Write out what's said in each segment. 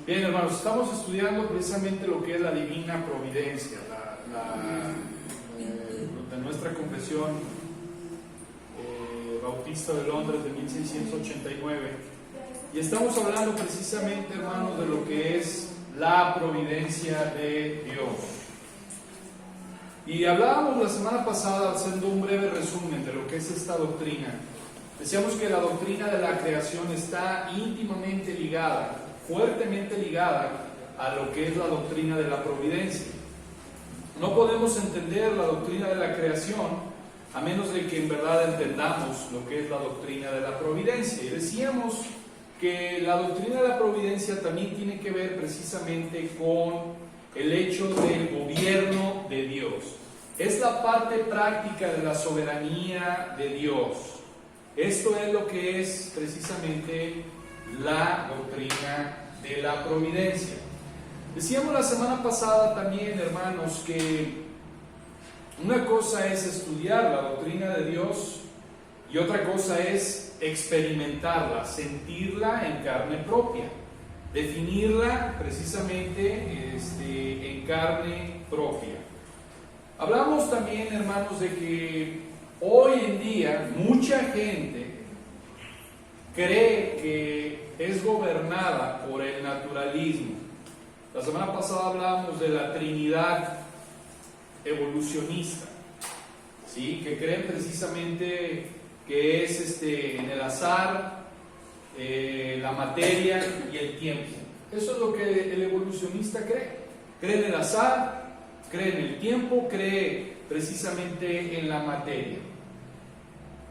Bien, hermanos, estamos estudiando precisamente lo que es la divina providencia, de nuestra confesión bautista de Londres de 1689. Y estamos hablando precisamente, hermanos, de lo que es la providencia de Dios. Y hablábamos la semana pasada, haciendo un breve resumen de lo que es esta doctrina. Decíamos que la doctrina de la creación está íntimamente ligada, fuertemente ligada a lo que es la doctrina de la providencia. No podemos entender la doctrina de la creación a menos de que en verdad entendamos lo que es la doctrina de la providencia. Y decíamos que la doctrina de la providencia también tiene que ver precisamente con el hecho del gobierno de Dios. Es la parte práctica de la soberanía de Dios. Esto es lo que es precisamente la doctrina de la providencia. Decíamos la semana pasada también, hermanos, que una cosa es estudiar la doctrina de Dios y otra cosa es experimentarla, sentirla en carne propia, definirla precisamente en carne propia. Hablamos también, hermanos, de que hoy en día mucha gente cree que es gobernada por el naturalismo. La semana pasada hablábamos de la Trinidad evolucionista, ¿sí? Que creen precisamente que es en el azar, la materia y el tiempo. Eso es lo que el evolucionista cree. Cree en el azar, cree en el tiempo, cree precisamente en la materia.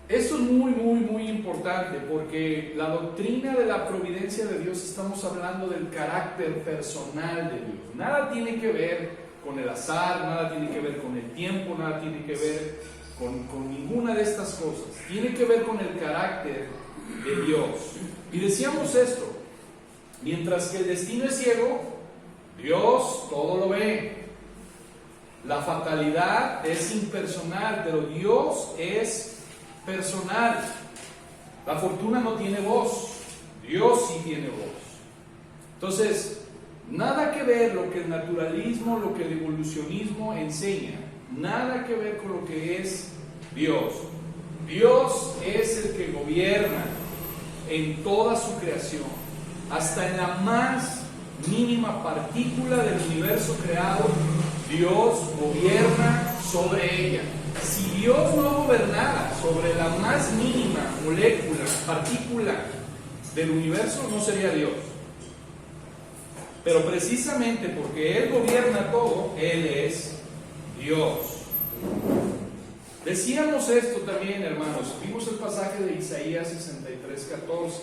Esto es muy importante porque la doctrina de la providencia de Dios, estamos hablando del carácter personal de Dios. Nada tiene que ver con el azar, nada tiene que ver con el tiempo, nada tiene que ver con ninguna de estas cosas. Tiene que ver con el carácter de Dios. Y decíamos esto: mientras que el destino es ciego, Dios todo lo ve. La fatalidad es impersonal, pero Dios es personal. La fortuna no tiene voz, Dios sí tiene voz. Entonces, nada que ver lo que el naturalismo, lo que el evolucionismo enseña, nada que ver con lo que es Dios. Dios es el que gobierna en toda su creación, hasta en la más mínima partícula del universo creado. Dios gobierna sobre ella. Si Dios no gobernara sobre la más mínima molécula, partícula del universo, no sería Dios. Pero precisamente porque Él gobierna todo, Él es Dios. Decíamos esto también, hermanos. Vimos el pasaje de Isaías 63:14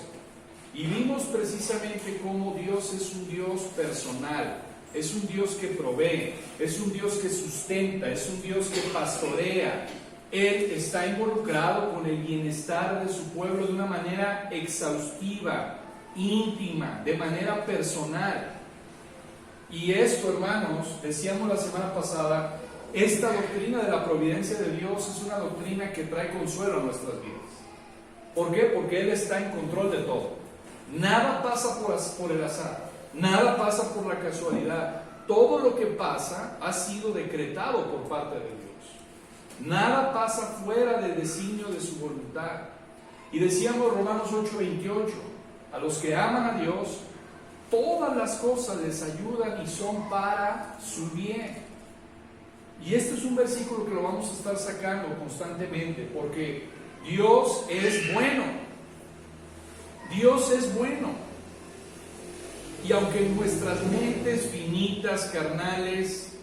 y vimos precisamente cómo Dios es un Dios personal. Es un Dios que provee, es un Dios que sustenta, es un Dios que pastorea. Él está involucrado con el bienestar de su pueblo de una manera exhaustiva, íntima, de manera personal. Y esto, hermanos, decíamos la semana pasada, esta doctrina de la providencia de Dios es una doctrina que trae consuelo a nuestras vidas. ¿Por qué? Porque Él está en control de todo. Nada pasa por el azar. Nada pasa por la casualidad. Todo lo que pasa ha sido decretado por parte de Dios. Nada pasa fuera del designio de su voluntad. Y decíamos Romanos 8:28, a los que aman a Dios, todas las cosas les ayudan y son para su bien. Y este es un versículo que lo vamos a estar sacando constantemente, porque Dios es bueno. Dios es bueno. Y aunque nuestras mentes finitas, carnales,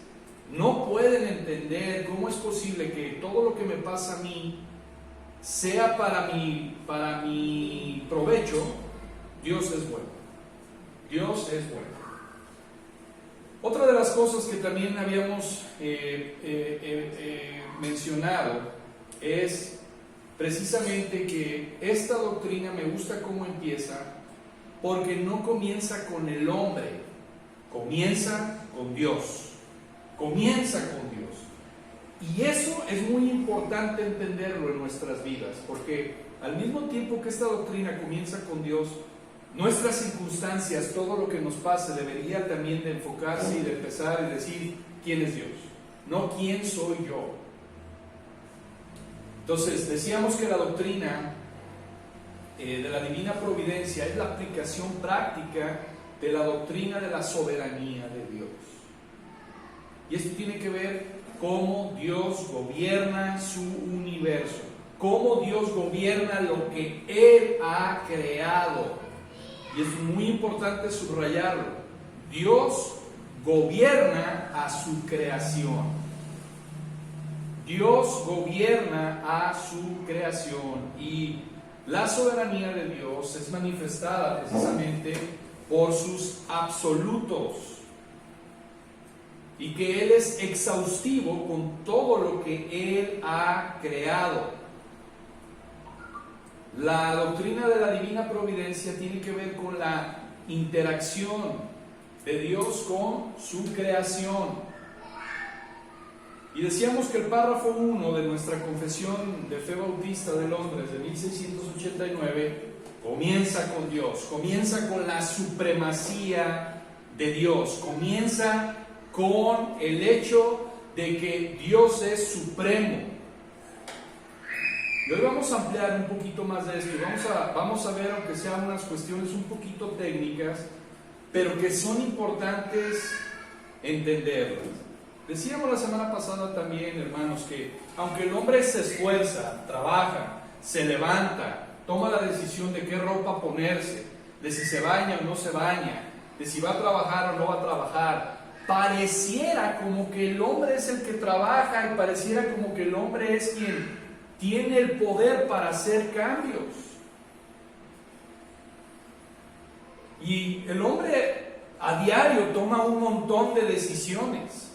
no pueden entender cómo es posible que todo lo que me pasa a mí sea para mi provecho, Dios es bueno. Dios es bueno. Otra de las cosas que también habíamos mencionado es precisamente que esta doctrina me gusta cómo empieza, porque no comienza con el hombre, comienza con Dios. Comienza con Dios. Y eso es muy importante entenderlo en nuestras vidas, porque al mismo tiempo que esta doctrina comienza con Dios, nuestras circunstancias, todo lo que nos pasa, debería también de enfocarse y de empezar y decir quién es Dios, no quién soy yo. Entonces, decíamos que la doctrina de la divina providencia es la aplicación práctica de la doctrina de la soberanía de Dios. Y esto tiene que ver cómo Dios gobierna su universo, cómo Dios gobierna lo que Él ha creado. Y es muy importante subrayarlo. Dios gobierna a su creación. Dios gobierna a su creación. Y la soberanía de Dios es manifestada precisamente por sus absolutos. Y que Él es exhaustivo con todo lo que Él ha creado. La doctrina de la divina providencia tiene que ver con la interacción de Dios con su creación. Y decíamos que el párrafo 1 de nuestra Confesión de Fe Bautista de Londres de 1689 comienza con Dios, comienza con la supremacía de Dios, comienza con el hecho de que Dios es supremo. Y hoy vamos a ampliar un poquito más de esto y vamos a ver, aunque sean unas cuestiones un poquito técnicas, pero que son importantes entenderlas. Decíamos la semana pasada también, hermanos, que aunque el hombre se esfuerza, trabaja, se levanta, toma la decisión de qué ropa ponerse, de si se baña o no se baña, de si va a trabajar o no va a trabajar, pareciera como que el hombre es el que trabaja y pareciera como que el hombre es quien tiene el poder para hacer cambios. Y el hombre a diario toma un montón de decisiones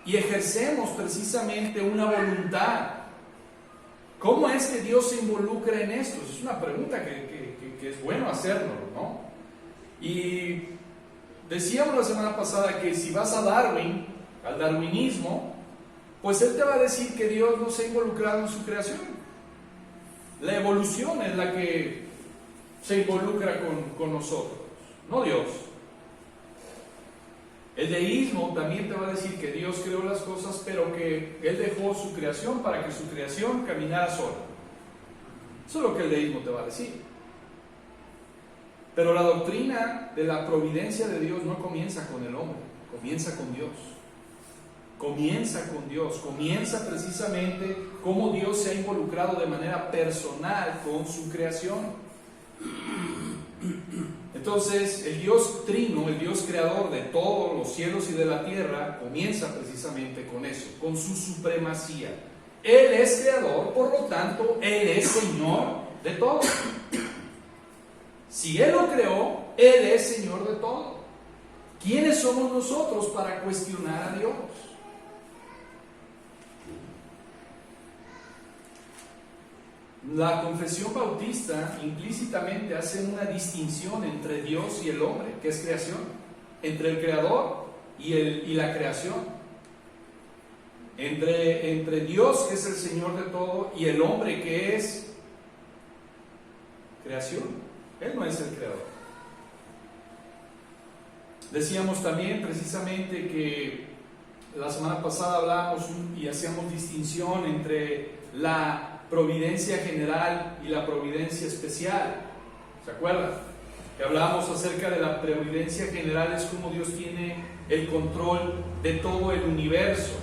y ejercemos precisamente una voluntad. ¿Cómo es que Dios se involucra en esto? Es una pregunta que es bueno hacerlo, ¿no? Y decíamos la semana pasada que si vas a Darwin, al darwinismo, pues él te va a decir que Dios no se ha involucrado en su creación. La evolución es la que se involucra con nosotros, no Dios. El deísmo también te va a decir que Dios creó las cosas, pero que Él dejó su creación para que su creación caminara sola. Eso es lo que el deísmo te va a decir. Pero la doctrina de la providencia de Dios no comienza con el hombre, comienza con Dios. Comienza con Dios, comienza precisamente cómo Dios se ha involucrado de manera personal con su creación. Entonces, el Dios trino, el Dios creador de todos los cielos y de la tierra, comienza precisamente con eso, con su supremacía. Él es creador, por lo tanto, Él es Señor de todo. Si Él lo creó, Él es Señor de todo. ¿Quiénes somos nosotros para cuestionar a Dios? La confesión bautista implícitamente hace una distinción entre Dios y el hombre, que es creación, entre el creador y la creación, entre Dios, que es el Señor de todo, y el hombre, que es creación. Él no es el creador. Decíamos también precisamente que la semana pasada hablábamos y hacíamos distinción entre la providencia general y la providencia especial. ¿Se acuerdan? Que hablábamos acerca de la providencia general, es como Dios tiene el control de todo el universo.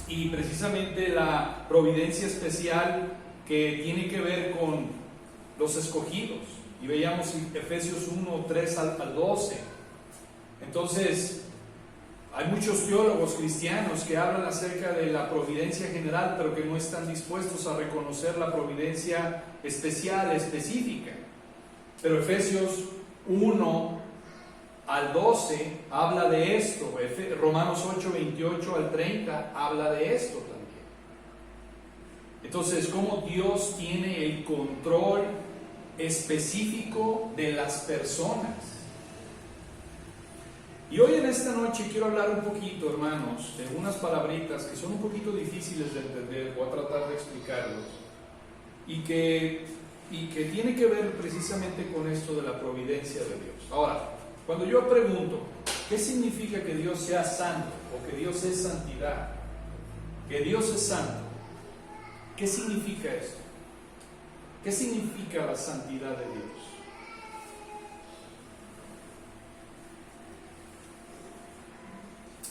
Y precisamente la providencia especial, que tiene que ver con los escogidos. Y veíamos Efesios 1, 3 al 12. Entonces, hay muchos teólogos cristianos que hablan acerca de la providencia general, pero que no están dispuestos a reconocer la providencia especial, específica. Pero Efesios 1 al 12 habla de esto. Romanos 8, 28 al 30 habla de esto también. Entonces, cómo Dios tiene el control específico de las personas. Y hoy en esta noche quiero hablar un poquito, hermanos, de unas palabritas que son un poquito difíciles de entender. Voy a tratar de explicarlos. Y que y que tiene que ver precisamente con esto de la providencia de Dios. Ahora, cuando yo pregunto, ¿qué significa que Dios sea santo o que Dios es santidad? Que Dios es santo. ¿Qué significa esto? ¿Qué significa la santidad de Dios?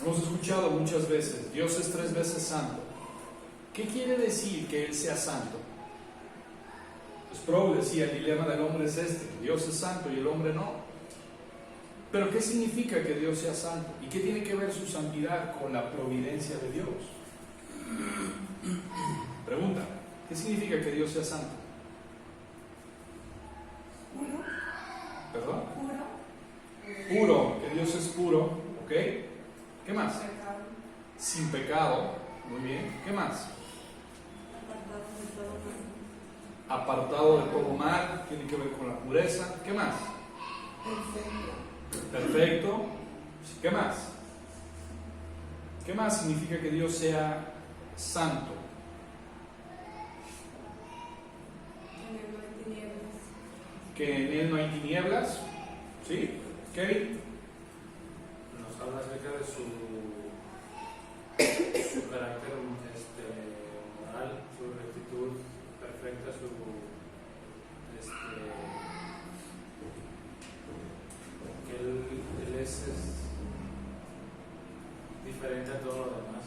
Hemos escuchado muchas veces, Dios es 3 veces santo. ¿Qué quiere decir que Él sea santo? Sproul decía, el dilema del hombre es este, Dios es santo y el hombre no. Pero ¿qué significa que Dios sea santo? ¿Y qué tiene que ver su santidad con la providencia de Dios? Pregunta, ¿qué significa que Dios sea santo? Puro. ¿Perdón? Puro. Puro, que Dios es puro, ¿ok? ¿Qué más? Pecado. Sin pecado, muy bien. ¿Qué más? Apartado de todo mal. Apartado de todo mal, tiene que ver con la pureza. ¿Qué más? Perfecto. Perfecto. ¿Qué más? ¿Qué más significa que Dios sea santo? Que en él no hay tinieblas. Que en Él no hay tinieblas. ¿Sí? Kevin. Nos habla acerca de su carácter moral, su rectitud perfecta, que él es diferente a todo lo demás.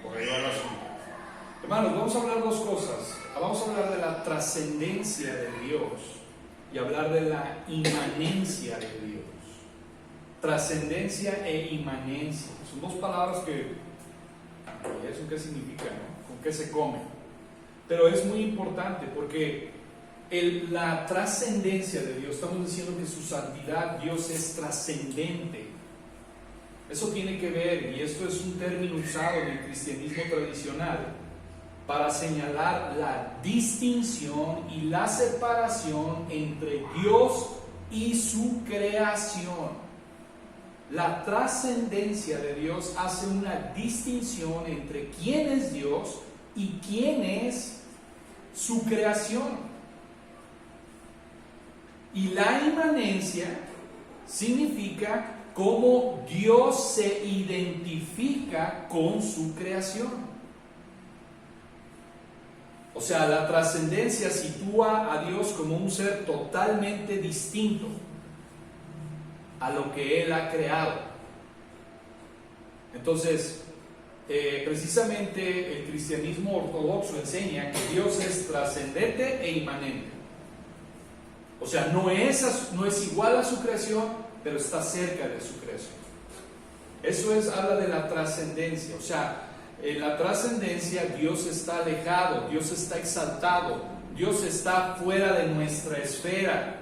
Por ahí va el asunto. Hermanos, vamos a hablar dos cosas. Vamos a hablar de la trascendencia de Dios y hablar de la inmanencia de Dios. Trascendencia e inmanencia. Son dos palabras que, ¿eso qué significa, no? ¿Con qué se comen? Pero es muy importante porque la trascendencia de Dios, estamos diciendo que su santidad, Dios es trascendente. Eso tiene que ver, y esto es un término usado en el cristianismo tradicional, para señalar la distinción y la separación entre Dios y su creación. La trascendencia de Dios hace una distinción entre quién es Dios y quién es su creación. Y la inmanencia significa cómo Dios se identifica con su creación. O sea, la trascendencia sitúa a Dios como un ser totalmente distinto a lo que Él ha creado. Entonces, precisamente el cristianismo ortodoxo enseña que Dios es trascendente e inmanente. O sea, no es igual a su creación, pero está cerca de su creación. Eso habla de la trascendencia. O sea, en la trascendencia Dios está alejado, Dios está exaltado, Dios está fuera de nuestra esfera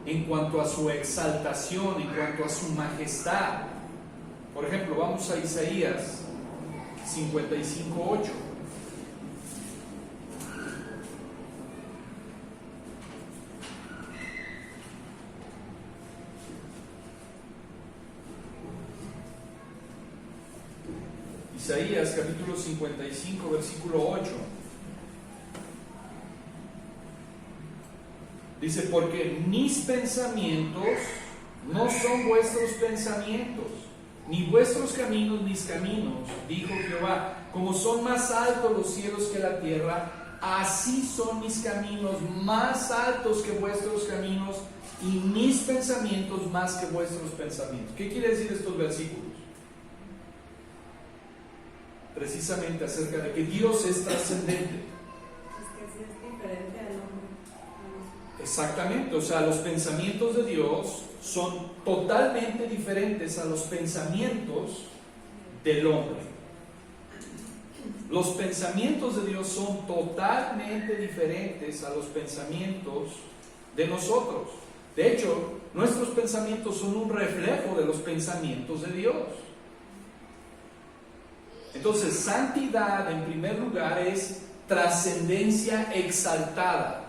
en cuanto a su exaltación, en cuanto a su majestad. Por ejemplo, vamos a Isaías 55:8. Isaías capítulo 55, versículo 8. Dice, porque mis pensamientos no son vuestros pensamientos, ni vuestros caminos mis caminos, dijo Jehová. Como son más altos los cielos que la tierra, así son mis caminos más altos que vuestros caminos, y mis pensamientos más que vuestros pensamientos. ¿Qué quiere decir estos versículos? Precisamente acerca de que Dios es trascendente. Es que sí es diferente al hombre. Exactamente, o sea, los pensamientos de Dios son totalmente diferentes a los pensamientos del hombre. Los pensamientos de Dios son totalmente diferentes a los pensamientos de nosotros. De hecho, nuestros pensamientos son un reflejo de los pensamientos de Dios. Entonces, santidad en primer lugar es trascendencia exaltada.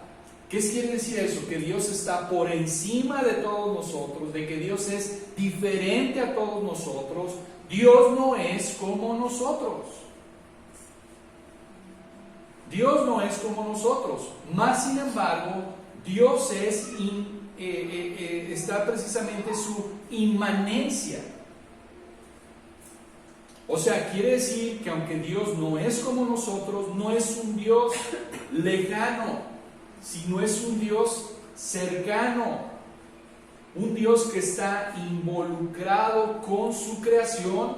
¿Qué quiere decir eso? Que Dios está por encima de todos nosotros, de que Dios es diferente a todos nosotros. Dios no es como nosotros. Dios no es como nosotros, más sin embargo, Dios está precisamente su inmanencia. O sea, quiere decir que aunque Dios no es como nosotros, no es un Dios lejano, sino es un Dios cercano, un Dios que está involucrado con su creación,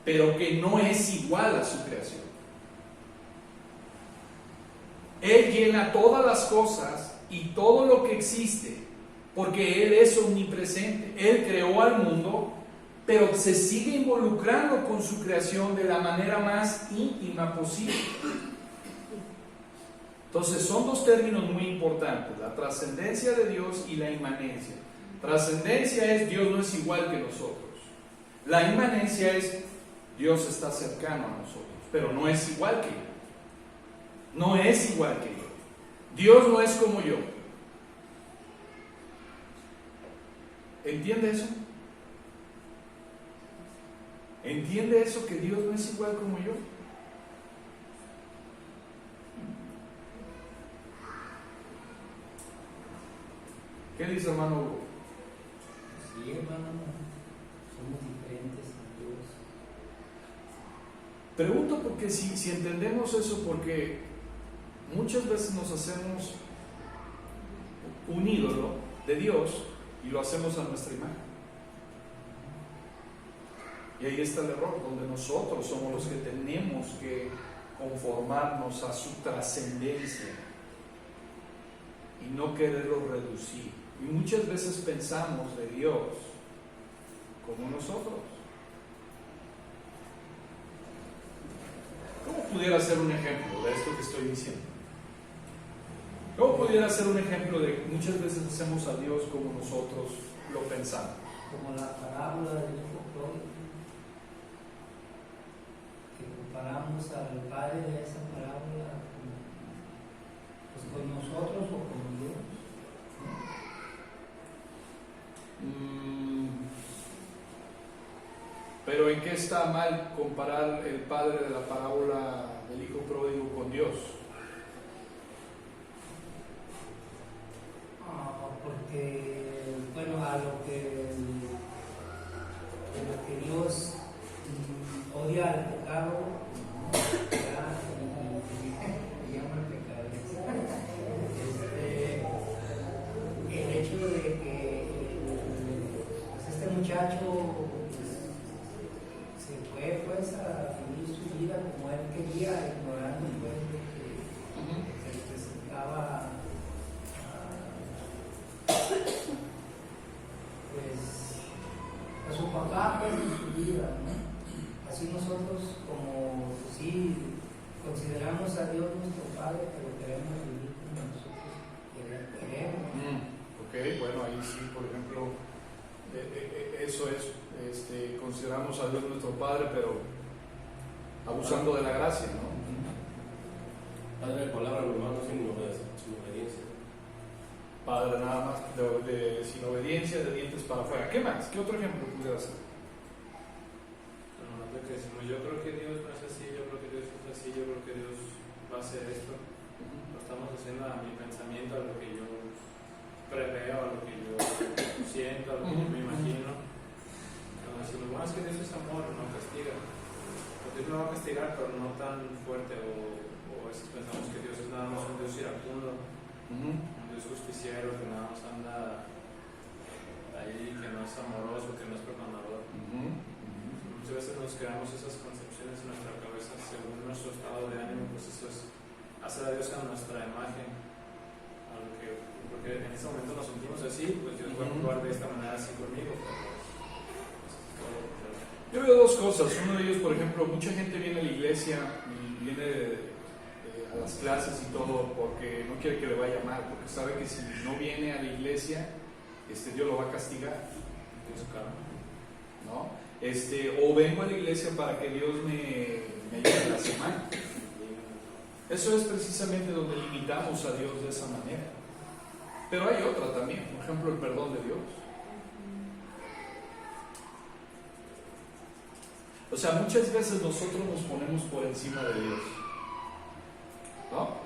pero que no es igual a su creación. Él llena todas las cosas y todo lo que existe, porque Él es omnipresente. Él creó al mundo, pero se sigue involucrando con su creación de la manera más íntima posible. Entonces son dos términos muy importantes, la trascendencia de Dios y la inmanencia. Trascendencia es Dios no es igual que nosotros. La inmanencia es Dios está cercano a nosotros, pero no es igual que yo. No es igual que yo. Dios no es como yo. ¿Entiende eso? ¿Entiende eso que Dios no es igual como yo? ¿Qué dice hermano Hugo? Sí, hermano, somos diferentes a Dios. Pregunto porque si entendemos eso, porque muchas veces nos hacemos un ídolo de Dios y lo hacemos a nuestra imagen. Y ahí está el error, donde nosotros somos los que tenemos que conformarnos a su trascendencia y no quererlo reducir. Y muchas veces pensamos de Dios como nosotros. ¿Cómo pudiera ser un ejemplo de esto que estoy diciendo? ¿Cómo pudiera ser un ejemplo de que muchas veces hacemos a Dios como nosotros lo pensamos? Como la parábola del hijo pródigo, que comparamos al padre de esa parábola con nosotros o con Dios. Pero ¿en qué está mal comparar el padre de la parábola del hijo pródigo con Dios? Porque, bueno, a lo que Dios odia al pecado, le llama el pecado. El hecho de que pues este muchacho se fue pues a vivir su vida como él quería, ignorando pues lo que representaba pues a su papá pues en su vida, ¿no? Así nosotros como sí consideramos a Dios nuestro Padre, pero queremos vivir como nosotros queremos. Ok, bueno, ahí sí, por ejemplo, eso es, consideramos a Dios nuestro Padre, pero abusando de la gracia, ¿no? Padre de palabra, lo demás no sin obediencia. Padre nada más sin obediencia, de dientes para afuera. ¿Qué más? ¿Qué otro ejemplo pudiera ser? Lo que decimos, yo creo que Dios no es así, yo creo que Dios es así, yo creo que Dios va a hacer esto. Lo estamos haciendo a mi pensamiento, a lo que yo preveo, a lo que yo siento, a lo que yo me imagino. Cuando decimos, bueno, es que Dios es amor, no castiga. Pues Dios me va a castigar, pero no tan fuerte. O a veces pensamos que Dios es nada más un Dios iracundo, un Dios justiciero que nada más anda ahí, que no es amoroso, que no es perdonador. Muchas veces nos creamos esas concepciones en nuestra cabeza según nuestro estado de ánimo, pues eso es hacer a Dios a nuestra imagen, porque en ese momento nos sentimos así, pues Dios va a actuar de esta manera así conmigo. Yo veo dos cosas. Uno de ellos, por ejemplo, mucha gente viene a la iglesia y viene a las clases y todo porque no quiere que le vaya mal, porque sabe que si no viene a la iglesia, Dios lo va a castigar. ¿No? O vengo a la iglesia para que Dios me ayude en la semana. Eso es precisamente donde limitamos a Dios de esa manera. Pero hay otra también, por ejemplo, el perdón de Dios. O sea, muchas veces nosotros nos ponemos por encima de Dios, ¿no?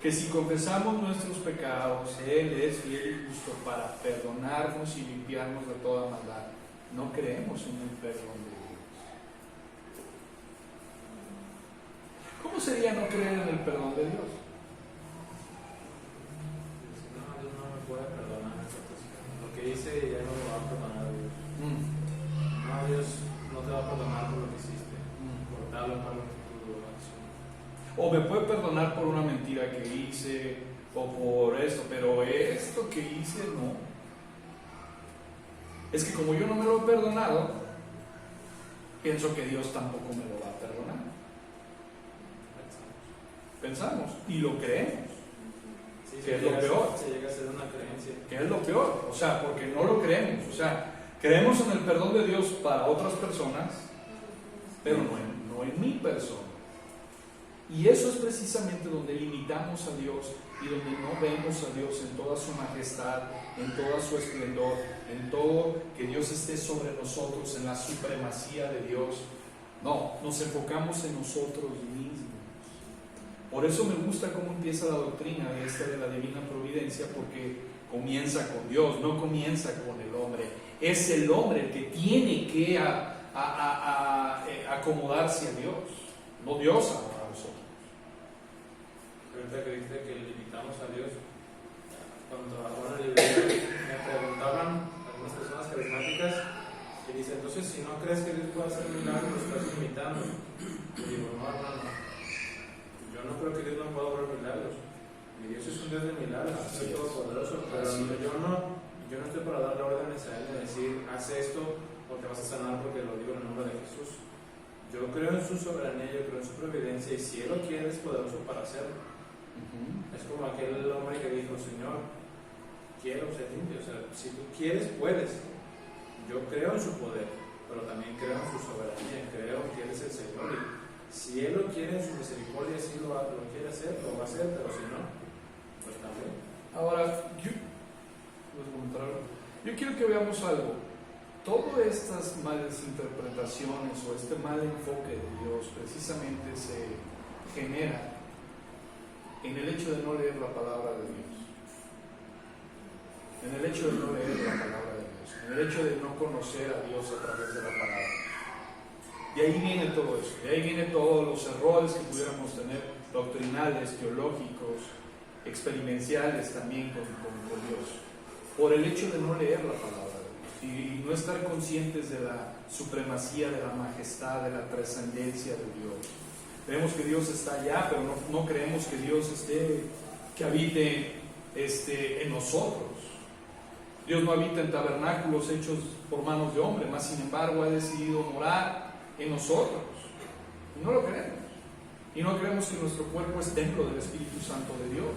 que si confesamos nuestros pecados, Él es fiel y justo para perdonarnos y limpiarnos de toda maldad. No creemos en el perdón de Dios. ¿Cómo sería no creer en el perdón de Dios? No, Dios no me puede perdonar lo que hice, ya no me va a perdonar Dios. No, Dios no te va a perdonar por lo que hiciste, por tal o cual actitud o acción. O me puede perdonar por una mentira que hice, o por esto, pero esto que hice no. Es que como yo no me lo he perdonado, pienso que Dios tampoco me lo va a perdonar. Pensamos y lo creemos. Sí, Que es lo peor. Se llega a ser una creencia. Que es lo peor, o sea, porque no lo creemos. O sea, creemos en el perdón de Dios para otras personas, pero no en mi persona. Y eso es precisamente donde limitamos a Dios y donde no vemos a Dios en toda su majestad, en toda su esplendor, en todo que Dios esté sobre nosotros, en la supremacía de Dios. No, nos enfocamos en nosotros mismos. Por eso me gusta cómo empieza la doctrina de la divina providencia, porque comienza con Dios, no comienza con el hombre. Es el hombre el que tiene que acomodarse a Dios, no Dios a nosotros. Ahorita que dijiste que limitamos a Dios, cuando ahora me preguntaban algunas personas carismáticas y dicen, entonces si no crees que Dios puede hacer milagros, lo estás limitando. Y digo, no, hermano, yo no creo que Dios no pueda obrar milagros. Mi Dios es un Dios de milagros, es todopoderoso, pero yo no estoy para darle órdenes a Él de decir, haz esto o te vas a sanar porque lo digo en el nombre de Jesús. Yo creo en su soberanía, yo creo en su providencia, y si Él lo quiere es poderoso para hacerlo. Es como aquel hombre que dijo, Señor, quiero ser limpio, o sea, si tú quieres, puedes. Yo creo en su poder, pero también creo en su soberanía, creo que Él es el Señor, y si Él lo quiere en su misericordia, si lo quiere hacer, lo va a hacer, pero si no, pues también. Ahora, yo quiero que veamos algo. Todas estas malas interpretaciones o este mal enfoque de Dios precisamente se genera en el hecho de no leer la palabra de Dios, en el hecho de no leer la palabra de Dios, en el hecho de no conocer a Dios a través de la palabra. De ahí viene todo eso, de ahí vienen todos los errores que pudiéramos tener, doctrinales, teológicos, experienciales también con Dios, por el hecho de no leer la palabra de Dios y no estar conscientes de la supremacía, de la majestad, de la trascendencia de Dios. Creemos que Dios está allá, pero no creemos que Dios que habite en nosotros. Dios no habita en tabernáculos hechos por manos de hombre, más sin embargo ha decidido morar en nosotros. Y no lo creemos. Y no creemos que nuestro cuerpo es templo del Espíritu Santo de Dios.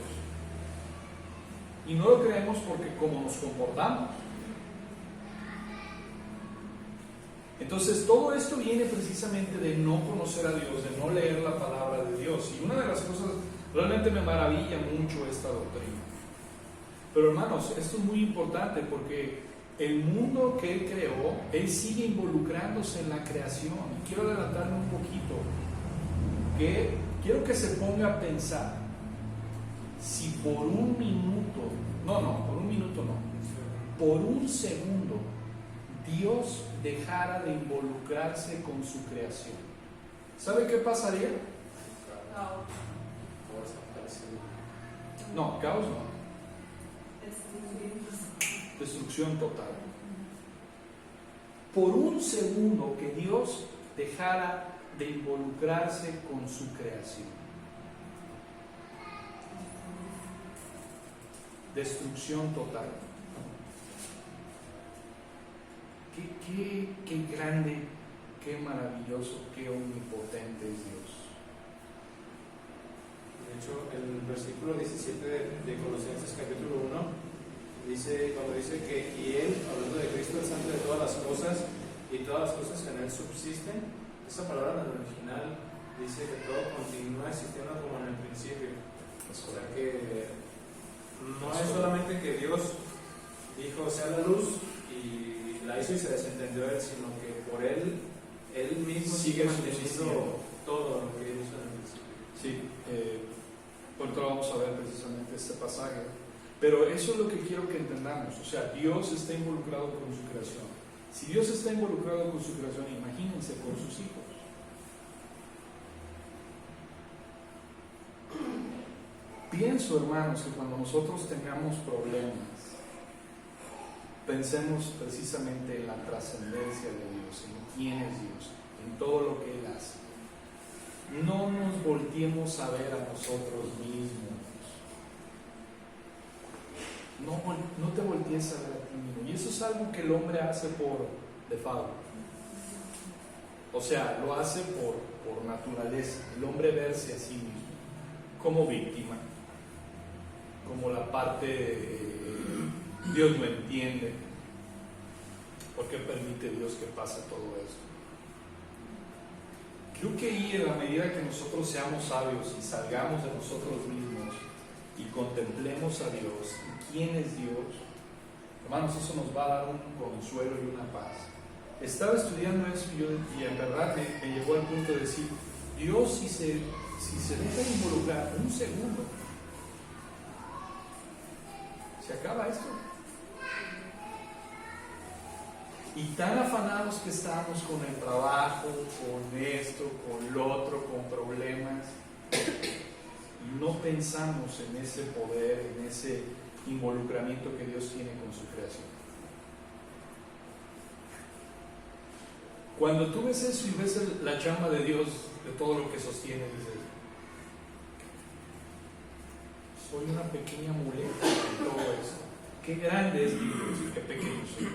Y no lo creemos porque como nos comportamos. Entonces todo esto viene precisamente de no conocer a Dios, de no leer la palabra de Dios. Y una de las cosas, realmente me maravilla mucho esta doctrina. Pero hermanos, esto es muy importante porque el mundo que Él creó, Él sigue involucrándose en la creación. Y quiero adelantarme un poquito, que quiero que se ponga a pensar si por un minuto, por un segundo, Dios dejara de involucrarse con su creación. ¿Sabe qué pasaría? No, caos no. Destrucción total. Por un segundo que Dios dejara de involucrarse con su creación. Destrucción total. Qué grande, qué maravilloso, qué omnipotente es Dios. De hecho, el versículo 17 de Colosenses capítulo 1 cuando dice que y Él, hablando de Cristo, el santo de todas las cosas, y todas las cosas que en Él subsisten, esa palabra en el original dice que todo continúa existiendo como en el principio. O sea que no es solamente que Dios dijo sea la luz y la hizo y se desentendió Él, sino que por Él mismo sigue manteniendo todo lo que Él hizo en el principio. Sí, bueno, ahorita vamos a ver precisamente este pasaje. Pero eso es lo que quiero que entendamos. O sea, Dios está involucrado con su creación. Si Dios está involucrado con su creación, imagínense con sus hijos. Pienso, hermanos, que cuando nosotros tengamos problemas, pensemos precisamente en la trascendencia de Dios, en quién es Dios, en todo lo que Él hace. No nos volteemos a ver a nosotros mismos. No te voltees a ver a ti mismo. Y eso es algo que el hombre hace por default. O sea, lo hace por naturaleza. El hombre verse a sí mismo como víctima, como la parte Dios no entiende. ¿Por qué permite Dios que pase todo esto? Creo que ahí, en la medida que nosotros seamos sabios y salgamos de nosotros mismos y contemplemos a Dios y quién es Dios, hermanos, eso nos va a dar un consuelo y una paz. Estaba estudiando eso y en verdad me llegó al punto de decir, Dios, si se deja involucrar un segundo, se acaba esto. Y tan afanados que estamos con el trabajo, con esto, con lo otro, con problemas, y no pensamos en ese poder, en ese involucramiento que Dios tiene con su creación. Cuando tú ves eso y ves la chamba de Dios, de todo lo que sostiene, dices, soy una pequeña muleta en todo eso. Qué grande es mi Dios y qué pequeño soy.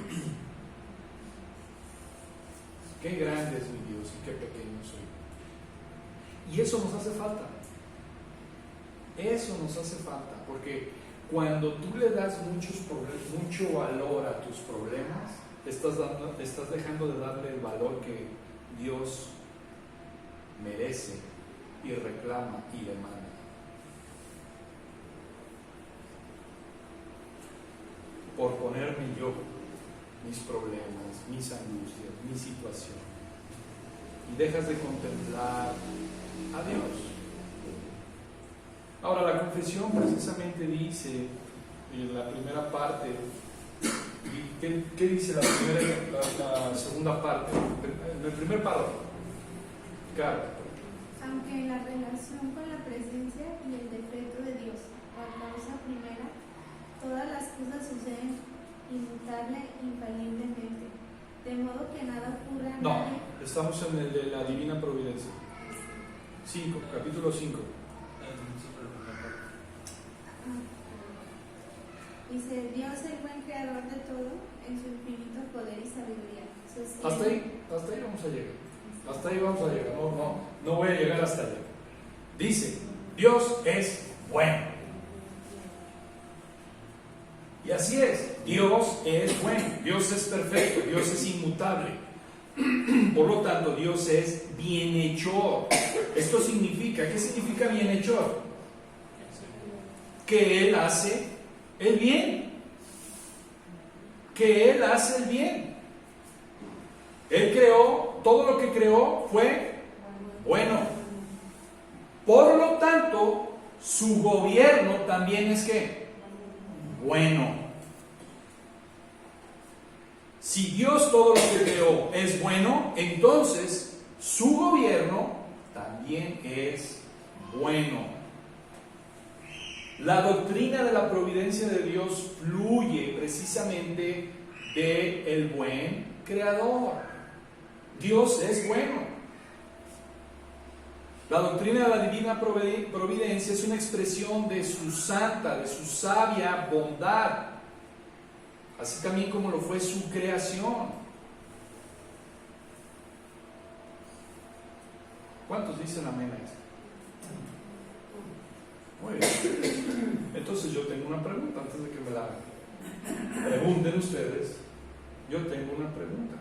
Qué grande es mi Dios y qué pequeño soy. Y eso nos hace falta. Eso nos hace falta, porque cuando tú le das mucho valor a tus problemas, estás dejando de darle el valor que Dios merece y reclama y demanda. Por ponerme yo mis problemas, mis angustias, mi situación, y dejas de contemplar a Dios. Ahora, la confesión precisamente dice en la primera parte, ¿qué dice la segunda parte? En el primer párrafo, claro. Aunque en la relación con la presencia y el decreto de Dios, o a causa primera, todas las cosas suceden inmutable, infaliblemente, de modo que nada ocurra a No, nadie. estamos en el de la divina providencia. 5, capítulo 5. Dice, Dios, el buen creador de todo, en su infinito poder y sabiduría, sostiene. Hasta ahí vamos a llegar. Hasta ahí vamos a llegar. No voy a llegar hasta allá. Dice, Dios es bueno. Y así es, Dios es bueno, Dios es perfecto, Dios es inmutable. Por lo tanto, Dios es bienhechor. Esto significa, ¿qué significa bienhechor? Que Él hace el bien. Que Él hace el bien. Él creó, todo lo que creó fue bueno. Por lo tanto, su gobierno también es ¿qué? Bueno. Si Dios todo lo que creó es bueno, entonces su gobierno también es bueno. La doctrina de la providencia de Dios fluye precisamente del buen creador. Dios es bueno. La doctrina de la divina providencia es una expresión de su santa, de su sabia bondad, así también como lo fue su creación. ¿Cuántos dicen amén a esto? Muy bien. Entonces yo tengo una pregunta antes de que me la pregunten ustedes. Yo tengo una pregunta.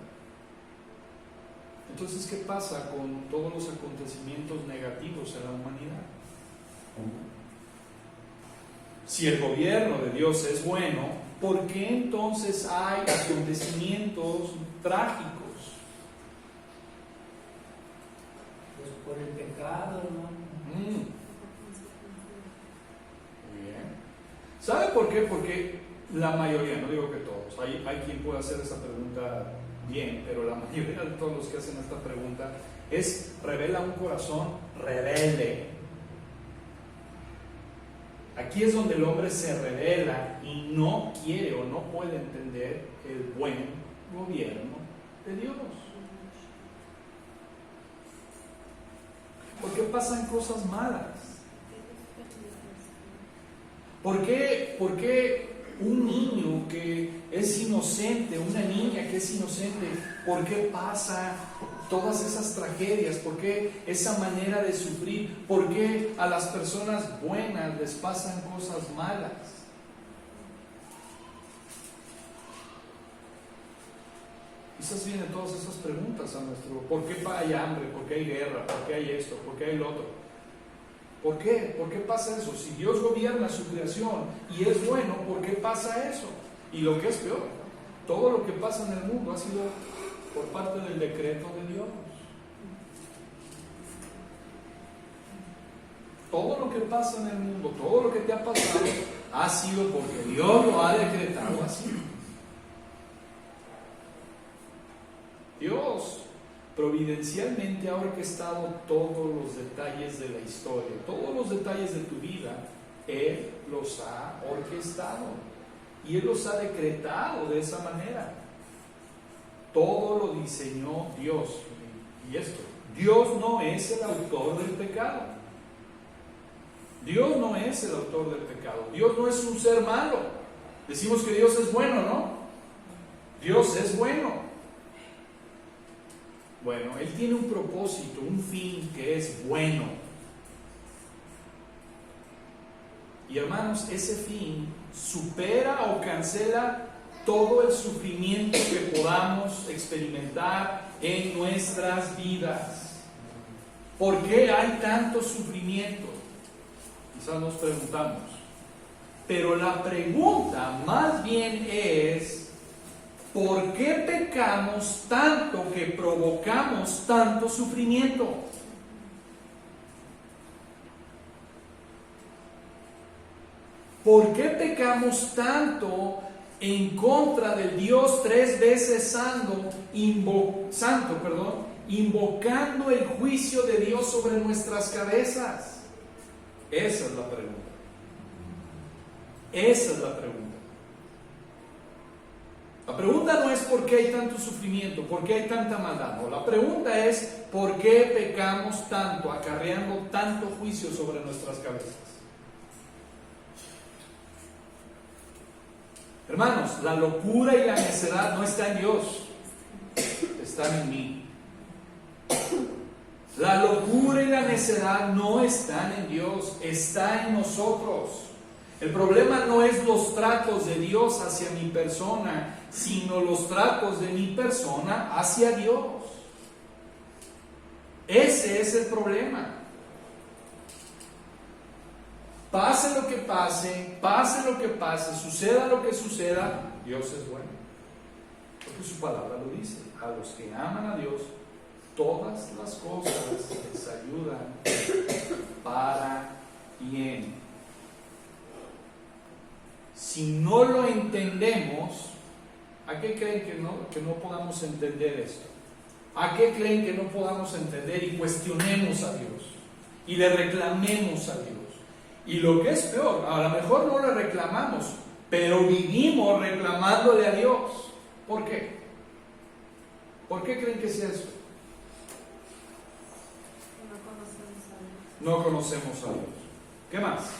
Entonces, ¿qué pasa con todos los acontecimientos negativos en la humanidad? Si el gobierno de Dios es bueno, ¿por qué entonces hay acontecimientos trágicos? Pues por el pecado, ¿no? ¿Sabe por qué? Porque la mayoría, no digo que todos, hay quien puede hacer esa pregunta bien, pero la mayoría de todos los que hacen esta pregunta revela un corazón rebelde. Aquí es donde el hombre se revela y no quiere o no puede entender el buen gobierno de Dios. Porque pasan cosas malas. ¿Por qué un niño que es inocente, una niña que es inocente, por qué pasa todas esas tragedias? ¿Por qué esa manera de sufrir? ¿Por qué a las personas buenas les pasan cosas malas? Quizás vienen todas esas preguntas a nuestro: ¿por qué hay hambre? ¿Por qué hay guerra? ¿Por qué hay esto? ¿Por qué hay lo otro? ¿Por qué? ¿Por qué pasa eso? Si Dios gobierna su creación y es bueno, ¿por qué pasa eso? Y lo que es peor, todo lo que pasa en el mundo ha sido por parte del decreto de Dios. Todo lo que pasa en el mundo, todo lo que te ha pasado, ha sido porque Dios lo ha decretado así. Dios providencialmente ha orquestado todos los detalles de la historia, todos los detalles de tu vida. Él los ha orquestado y Él los ha decretado de esa manera. Todo lo diseñó Dios. Y esto, Dios no es el autor del pecado. Dios no es el autor del pecado. Dios no es un ser malo. Decimos que Dios es bueno, ¿no? Dios es bueno. Bueno, Él tiene un propósito, un fin que es bueno. Y hermanos, ese fin supera o cancela todo el sufrimiento que podamos experimentar en nuestras vidas. ¿Por qué hay tanto sufrimiento? Quizás nos preguntamos. Pero la pregunta más bien es: ¿por qué pecamos tanto que provocamos tanto sufrimiento? ¿Por qué pecamos tanto en contra del Dios 3 veces santo, invocando el juicio de Dios sobre nuestras cabezas? Esa es la pregunta. Esa es la pregunta. La pregunta no es por qué hay tanto sufrimiento, por qué hay tanta maldad. No, la pregunta es por qué pecamos tanto, acarreando tanto juicio sobre nuestras cabezas. Hermanos, la locura y la necedad no están en Dios, están en mí. La locura y la necedad no están en Dios, está en nosotros. El problema no es los tratos de Dios hacia mi persona, sino los tratos de mi persona hacia Dios. Ese es el problema. Pase lo que pase, suceda lo que suceda, Dios es bueno. Porque su palabra lo dice. A los que aman a Dios, todas las cosas les ayudan para bien. Si no lo entendemos, ¿a qué creen que no podamos entender esto? ¿A qué creen que no podamos entender y cuestionemos a Dios? Y le reclamemos a Dios. Y lo que es peor, a lo mejor no le reclamamos, pero vivimos reclamándole a Dios. ¿Por qué? ¿Por qué creen que sea eso? No conocemos a Dios. ¿Qué más?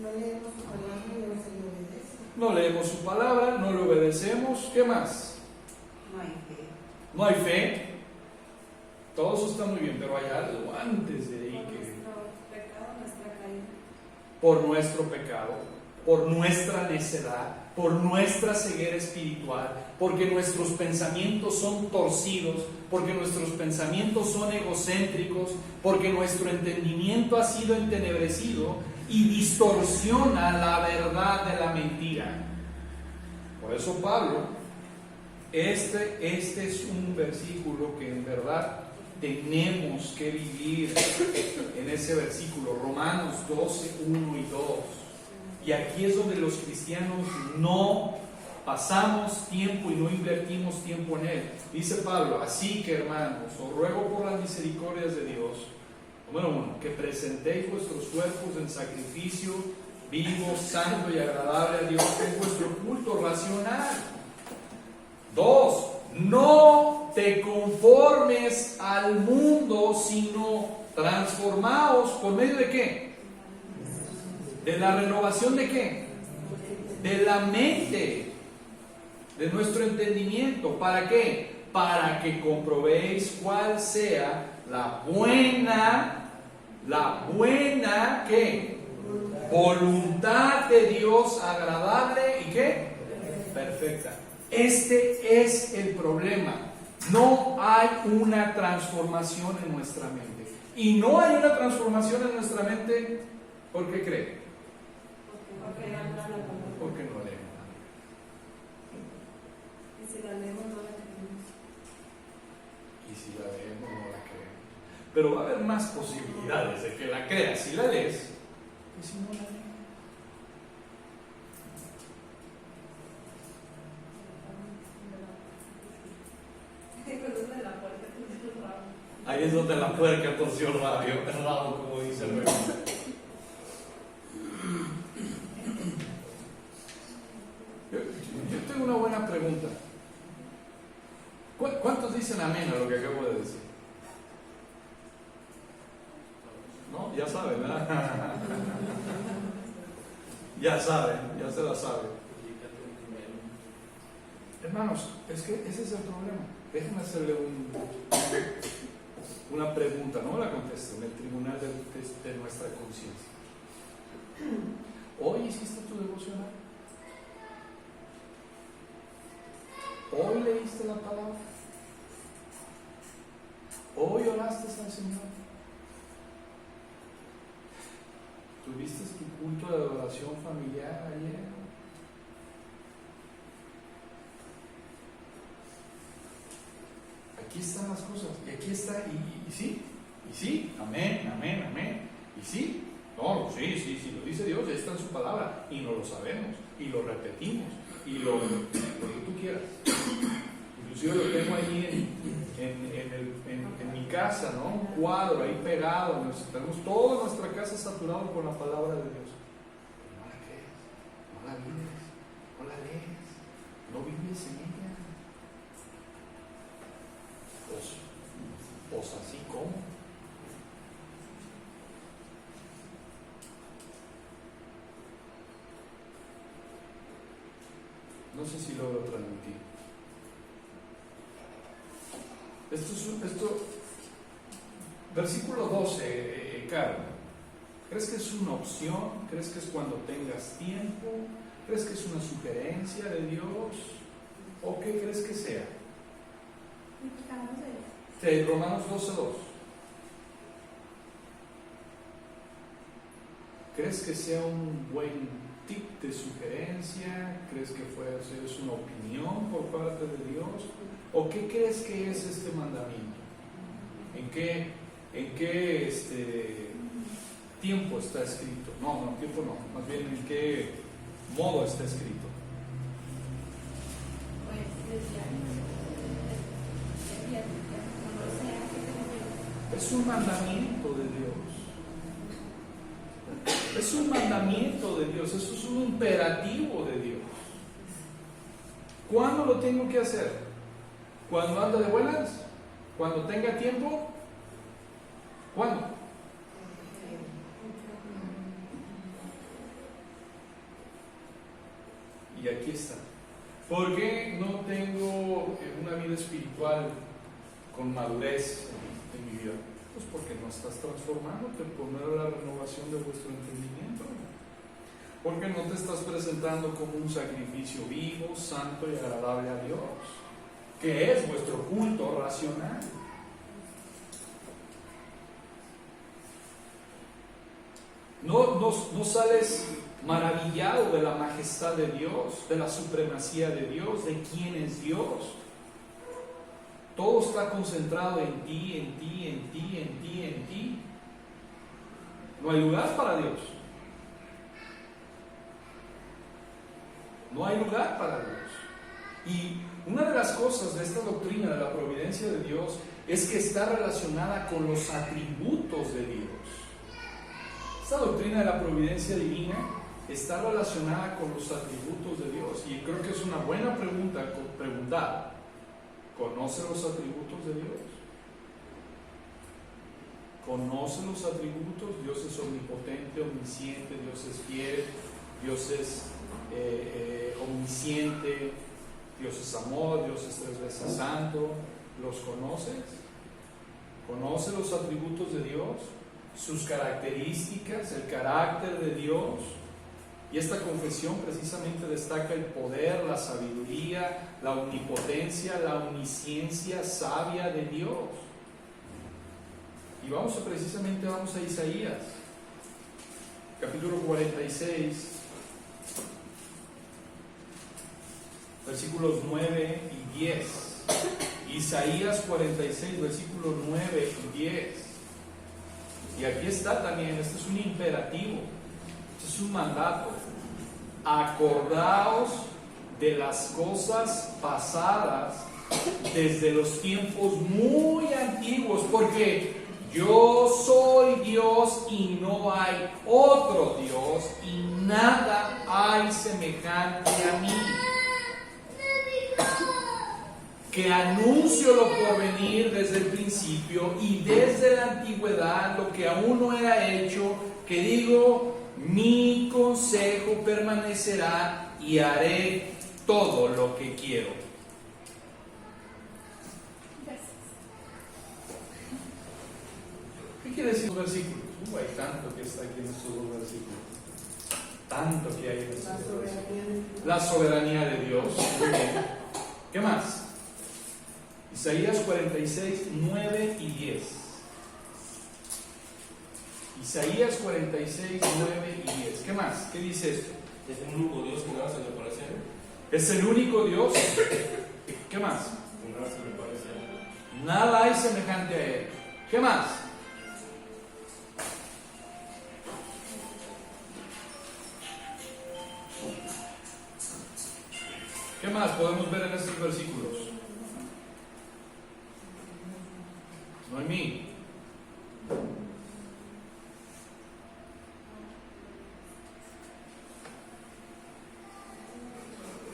No leemos su palabra y no se le obedece. No leemos su palabra, no le obedecemos. ¿Qué más? No hay fe. No hay fe. Todo eso está muy bien, pero hay algo antes de ahí que... Nuestro pecado, nuestra caída. Por nuestro pecado, por nuestra necedad, por nuestra ceguera espiritual, porque nuestros pensamientos son torcidos, porque nuestros pensamientos son egocéntricos, porque nuestro entendimiento ha sido entenebrecido y distorsiona la verdad de la mentira. Por eso Pablo, este es un versículo que en verdad tenemos que vivir en ese versículo, Romanos 12, 1 y 2. Y aquí es donde los cristianos no pasamos tiempo y no invertimos tiempo en él. Dice Pablo, así que hermanos, os ruego por las misericordias de Dios, número 1, que presentéis vuestros cuerpos en sacrificio vivo, santo y agradable a Dios, que es vuestro culto racional. 2, no te conformes al mundo, sino transformaos por medio de ¿qué? De la renovación de ¿qué? De la mente, de nuestro entendimiento. ¿Para qué? Para que comprobéis cuál sea la buena, ¿qué? Voluntad de Dios agradable y ¿qué? Perfecta. Este es el problema. No hay una transformación en nuestra mente. Y no hay una transformación en nuestra mente, ¿por qué cree? Porque no leemos. Y si la leemos no la creemos. Y si la leemos no la creemos. Pero va a haber más posibilidades de que la creas si la lees que si no la lees. Ahí es donde la puerca torció el rabo, como dice el rey. Yo tengo una buena pregunta. ¿Cuántos dicen amén a lo que acabo de decir? ¿No? Ya saben, ¿verdad? Ya saben, ya se la saben. Hermanos, es que ese es el problema. Déjenme hacerle una pregunta, no la contesten, en el tribunal de nuestra conciencia. ¿Hoy hiciste tu devocional? ¿Hoy leíste la palabra? ¿Hoy oraste al Señor? ¿Tuviste tu culto de adoración familiar ayer? Aquí están las cosas, y aquí está, y sí, amén, y sí, no, sí, lo dice Dios, ya está en su palabra, y no lo sabemos, y lo repetimos, y lo que tú quieras. Inclusive lo tengo ahí en mi casa, ¿no? Un cuadro ahí pegado, tenemos toda nuestra casa saturada con la palabra de Dios. Pero no la crees, no la vives, no la lees, no vives en ella. Pues así como. No sé si logro transmitir. Versículo 12, Caro. ¿Crees que es una opción? ¿Crees que es cuando tengas tiempo? ¿Crees que es una sugerencia de Dios? ¿O qué crees que sea? Romanos 12:2. ¿Crees que sea un buen tip de sugerencia? ¿Crees que es una opinión por parte de Dios? ¿O qué crees que es este mandamiento? ¿En qué tiempo está escrito? No, tiempo no, más bien en qué modo está escrito. Es un mandamiento de Dios. Es un mandamiento de Dios. Eso es un imperativo de Dios. ¿Cuándo lo tengo que hacer? ¿Cuando ando de buenas? ¿Cuando tenga tiempo? ¿Cuándo? Y aquí está. ¿Por qué no tengo una vida espiritual con madurez en mi vida? Pues porque no estás transformándote por medio de la renovación de vuestro entendimiento. Porque no te estás presentando como un sacrificio vivo, santo y agradable a Dios, que es vuestro culto racional. No sales maravillado de la majestad de Dios, de la supremacía de Dios, de quién es Dios. todo está concentrado en ti, en ti, en ti, en ti, en ti, no hay lugar para Dios. No hay lugar para Dios. Y una de las cosas de esta doctrina de la providencia de Dios es que está relacionada con los atributos de Dios. Esta doctrina de la providencia divina está relacionada con los atributos de Dios. Y creo que es una buena pregunta preguntar: ¿conoce los atributos de Dios? ¿Conoce los atributos? Dios es omnipotente, omnisciente, Dios es fiel, Dios es omnisciente, Dios es amor, Dios es 3 veces santo. ¿Los conoces? ¿Conoce los atributos de Dios? Sus características, el carácter de Dios. Y esta confesión precisamente destaca el poder, la sabiduría, la omnipotencia, la omnisciencia sabia de Dios. Y vamos a Isaías, capítulo 46, versículos 9 y 10. Isaías 46, versículos 9 y 10. Y aquí está también, este es un imperativo, este es un mandato. Acordaos de las cosas pasadas desde los tiempos muy antiguos, porque yo soy Dios y no hay otro Dios, y nada hay semejante a mí, que anuncio lo por venir desde el principio y desde la antigüedad lo que aún no era hecho, que digo, mi consejo permanecerá y haré todo lo que quiero. Gracias. ¿Qué quiere decir los versículos? Hay tanto que está aquí en estos dos versículos. Tanto que hay en estos La dos versículos. soberanía de Dios. La soberanía de Dios. Muy bien. ¿Qué más? Isaías 46, 9 y 10. Isaías 46, 9 y 10. ¿Qué más? ¿Qué dice esto? Es el único Dios que nada se le parece a él. Es el único Dios. ¿Qué más? Que nada se le parece a él. Nada hay semejante a Él. ¿Qué más? ¿Qué más podemos ver en estos versículos? Noemí.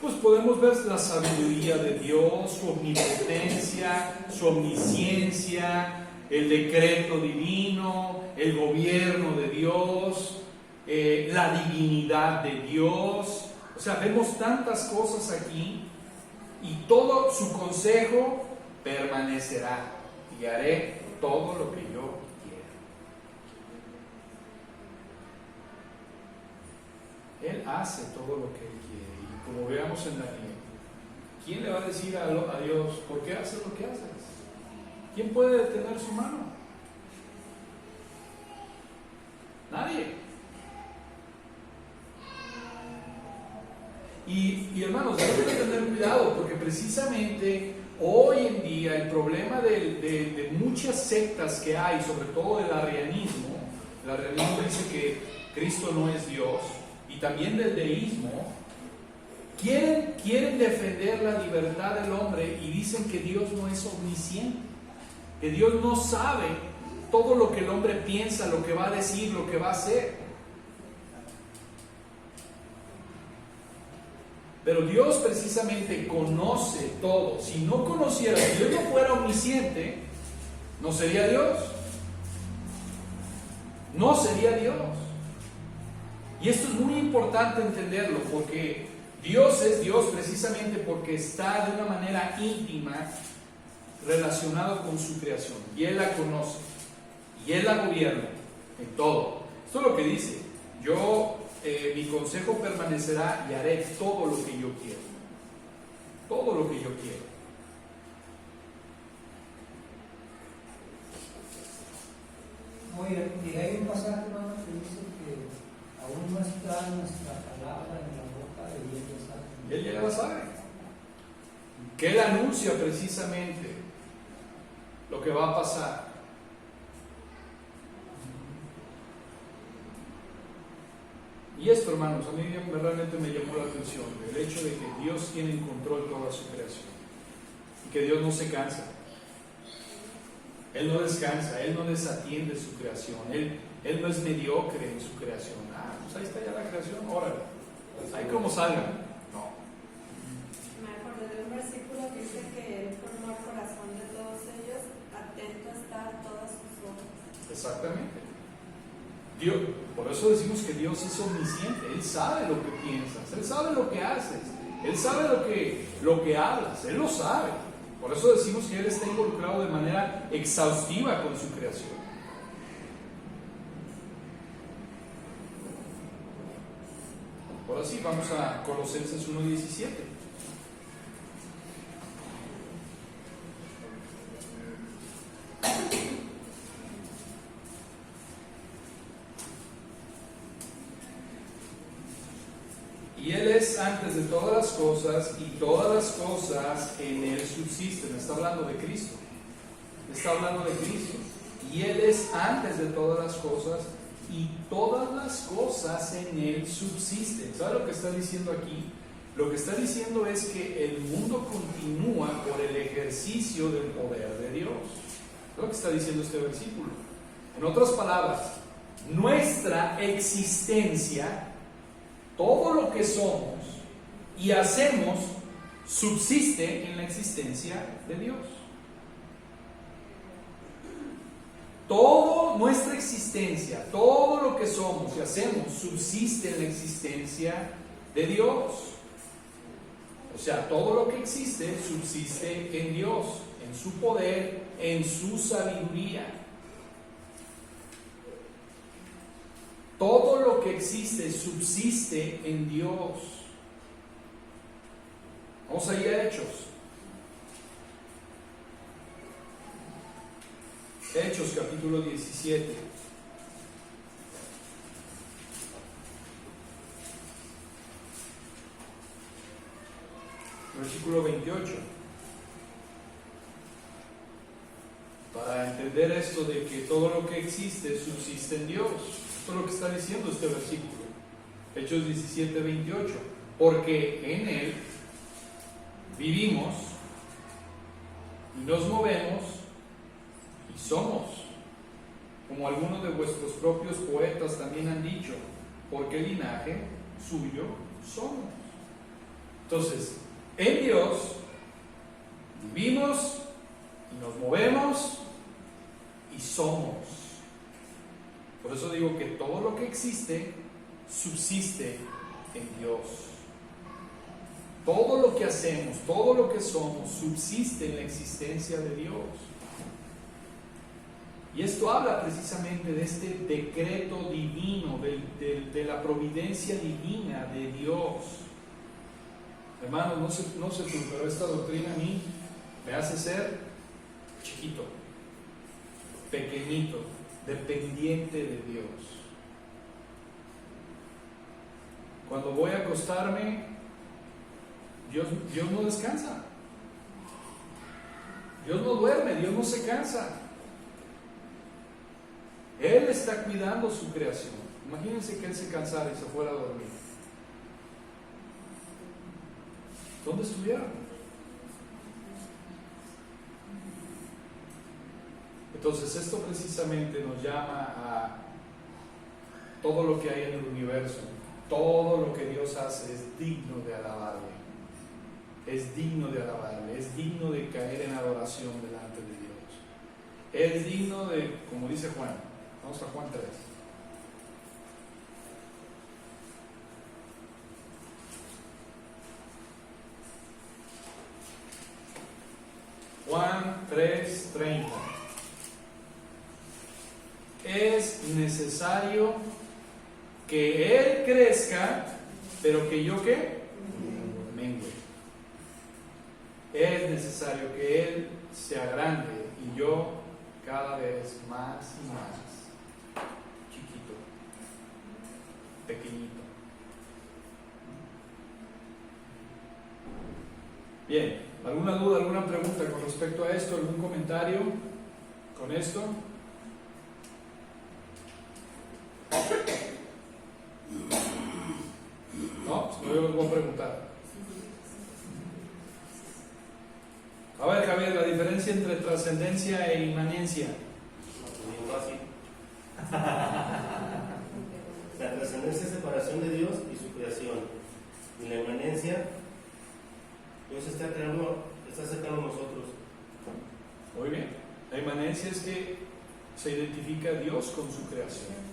Pues podemos ver la sabiduría de Dios, su omnipotencia, su omnisciencia, el decreto divino, el gobierno de Dios, la divinidad de Dios. O sea, vemos tantas cosas aquí, y todo su consejo permanecerá, y haré todo lo que yo quiera. Él hace todo lo que Él quiere. Y como veamos en Daniel, ¿quién le va a decir a Dios, ¿por qué haces lo que haces? ¿Quién puede detener su mano? Nadie. Y hermanos, debemos de tener cuidado, porque precisamente hoy en día el problema de muchas sectas que hay, sobre todo el arrianismo dice que Cristo no es Dios, y también del deísmo, quieren defender la libertad del hombre y dicen que Dios no es omnisciente, que Dios no sabe todo lo que el hombre piensa, lo que va a decir, lo que va a hacer. Pero Dios precisamente conoce todo. Si no conociera, si Dios no fuera omnisciente, no sería Dios. No sería Dios. Y esto es muy importante entenderlo, porque Dios es Dios precisamente porque está de una manera íntima relacionado con su creación. Y Él la conoce. Y Él la gobierna en todo. Esto es lo que dice. Mi consejo permanecerá y haré todo lo que yo quiero. Todo lo que yo quiero. Muy bien, y hay un pasaje, hermano, que dice que aún no está nuestra palabra en la boca de Él ya sabe. Y Él ya la sabe. Que Él anuncia precisamente lo que va a pasar. Y esto, hermanos, a mí realmente me llamó la atención, el hecho de que Dios tiene en control toda su creación y que Dios no se cansa. Él no descansa, Él no desatiende su creación, Él no es mediocre en su creación. Pues ahí está ya la creación, órale, ahí como salga. No. Me acordé de un versículo que dice que Él formó el corazón de todos ellos, atento a estar todas sus obras. Exactamente. Dios, por eso decimos que Dios es omnisciente, Él sabe lo que piensas, Él sabe lo que haces, Él sabe lo que hablas, Él lo sabe. Por eso decimos que Él está involucrado de manera exhaustiva con su creación. Ahora sí, vamos a Colosenses 1:17. Y Él es antes de todas las cosas, y todas las cosas en Él subsisten. Está hablando de Cristo. Está hablando de Cristo. Y Él es antes de todas las cosas, y todas las cosas en Él subsisten. ¿Sabe lo que está diciendo aquí? Lo que está diciendo es que el mundo continúa por el ejercicio del poder de Dios. Es lo que está diciendo este versículo. En otras palabras, nuestra existencia, todo lo que somos y hacemos, subsiste en la existencia de Dios. Toda nuestra existencia, todo lo que somos y hacemos, subsiste en la existencia de Dios. O sea, todo lo que existe subsiste en Dios, en su poder, en su sabiduría. Todo lo que existe subsiste en Dios. Vamos a ir a Hechos. Hechos capítulo 17. Versículo 28. Para entender esto de que todo lo que existe subsiste en Dios. Esto es lo que está diciendo este versículo. Hechos 17, 28. Porque en Él vivimos y nos movemos y somos, como algunos de vuestros propios poetas también han dicho, porque linaje suyo somos. Entonces, en Dios vivimos y nos movemos y somos. Por eso digo que todo lo que existe subsiste en Dios. Todo lo que hacemos, todo lo que somos, subsiste en la existencia de Dios. Y esto habla precisamente de este decreto divino, de la providencia divina de Dios. Hermanos, no sé tú, pero esta doctrina a mí me hace ser chiquito, pequeñito, dependiente de Dios. Cuando voy a acostarme, Dios no descansa. Dios no duerme, Dios no se cansa. Él está cuidando su creación. Imagínense que Él se cansara y se fuera a dormir. ¿Dónde estuviera? Entonces esto precisamente nos llama a todo lo que hay en el universo, todo lo que Dios hace es digno de alabarle, es digno de alabarle, es digno de caer en adoración delante de Dios, es digno de, como dice Juan, vamos a Juan 3. Juan 3:30. Es necesario que Él crezca, pero que yo ¿qué? Mengue. Es necesario que Él sea grande y yo cada vez más y más chiquito, pequeñito. Bien, ¿alguna duda, alguna pregunta con respecto a esto? ¿Algún comentario? con esto. No, si no, yo les voy a preguntar. A ver, Javier, la diferencia entre trascendencia e inmanencia. Bien fácil. La trascendencia es separación de Dios y su creación. Y la inmanencia, Dios está cercano a nosotros. Muy bien. La inmanencia es que se identifica a Dios con su creación.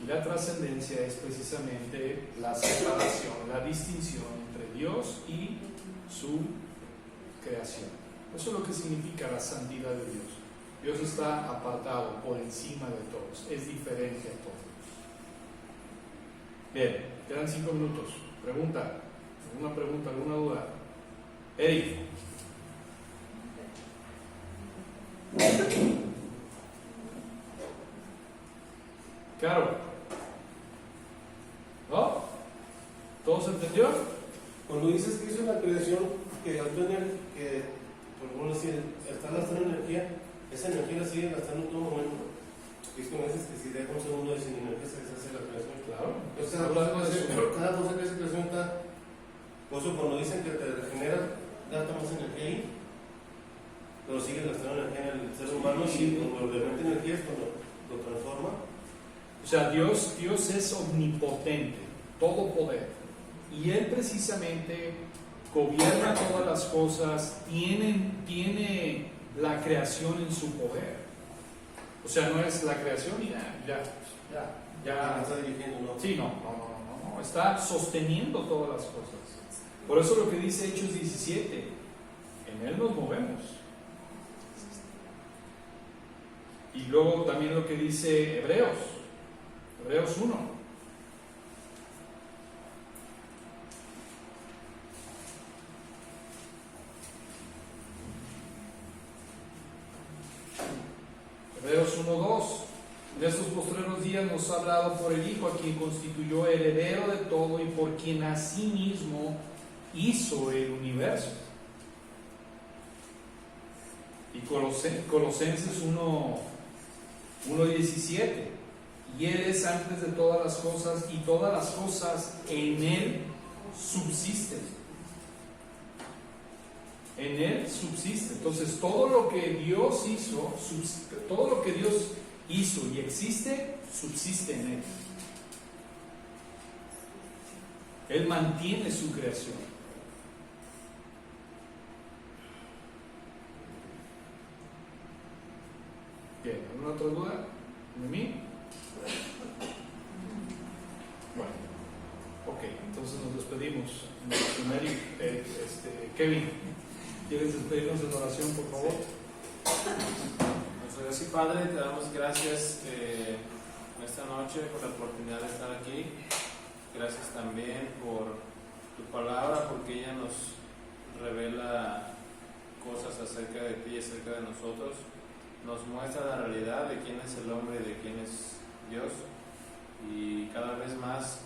Y la trascendencia es precisamente la separación, la distinción entre Dios y su creación. Eso es lo que significa la santidad de Dios. Dios está apartado por encima de todos, es diferente a todos. Bien, quedan 5 minutos. Pregunta, ¿alguna pregunta, alguna duda? Eric. Claro. ¿No? ¿Todo se entendió? Cuando dices que hizo la creación, que por decir, está gastando energía, esa energía la sigue gastando en todo momento. Y es como dices que si deja un segundo de sin energía se deshace la creación. Claro. Entonces, cada cosa que hace creación está. Por eso, cuando dicen que te regenera, gasta más energía ahí, pero sigue gastando energía en el ser humano y cuando le mete energía es cuando lo transforma. O sea, Dios es omnipotente, todo poder. Y Él precisamente gobierna todas las cosas, tiene la creación en su poder. O sea, no es la creación y ya Está dirigiendo, ¿no? Sí, no, está sosteniendo todas las cosas. Por eso lo que dice Hechos 17, en Él nos movemos. Y luego también lo que dice Hebreos 1. Hebreos 1:2. En estos postreros días nos ha hablado por el Hijo, a quien constituyó heredero de todo y por quien asimismo hizo el universo. Y Colosenses 1:17. Y Él es antes de todas las cosas y todas las cosas en Él subsisten. En Él subsiste. Entonces todo lo que Dios hizo, y existe, subsiste en Él. Él mantiene su creación. Bien, ¿alguna otra duda de mí? Bueno, ok, entonces nos despedimos. Kevin, ¿quieres despedirnos en oración, por favor? Nuestro Dios y Padre, te damos gracias esta noche por la oportunidad de estar aquí. Gracias también por tu palabra, porque ella nos revela cosas acerca de ti y acerca de nosotros. Nos muestra la realidad de quién es el hombre y de quién es Dios. Y cada vez más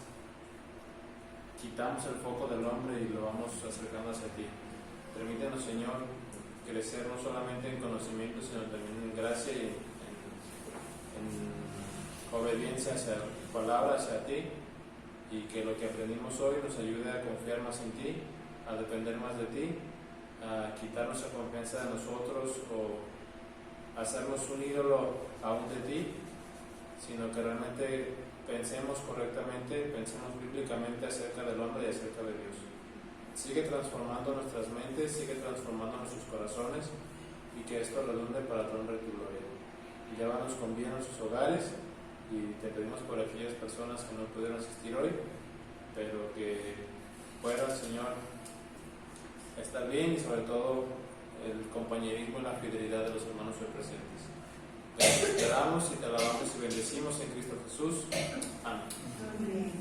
quitamos el foco del hombre y lo vamos acercando hacia ti. Permítanos, Señor, crecer no solamente en conocimiento, sino también en gracia y en obediencia hacia tu palabra, hacia ti, y que lo que aprendimos hoy nos ayude a confiar más en ti, a depender más de ti, a quitarnos la confianza de nosotros o hacernos un ídolo aún de ti, sino que realmente pensemos correctamente, pensemos bíblicamente acerca del hombre y acerca de Dios. Sigue transformando nuestras mentes, sigue transformando nuestros corazones, y que esto redunde para tu honra y tu gloria. Y llévanos con bien a sus hogares, y te pedimos por aquellas personas que no pudieron asistir hoy, pero que puedan, Señor, estar bien, y sobre todo el compañerismo y la fidelidad de los hermanos hoy presentes. Gracias te damos y te alabamos y bendecimos en Cristo Jesús. Amén. Amén.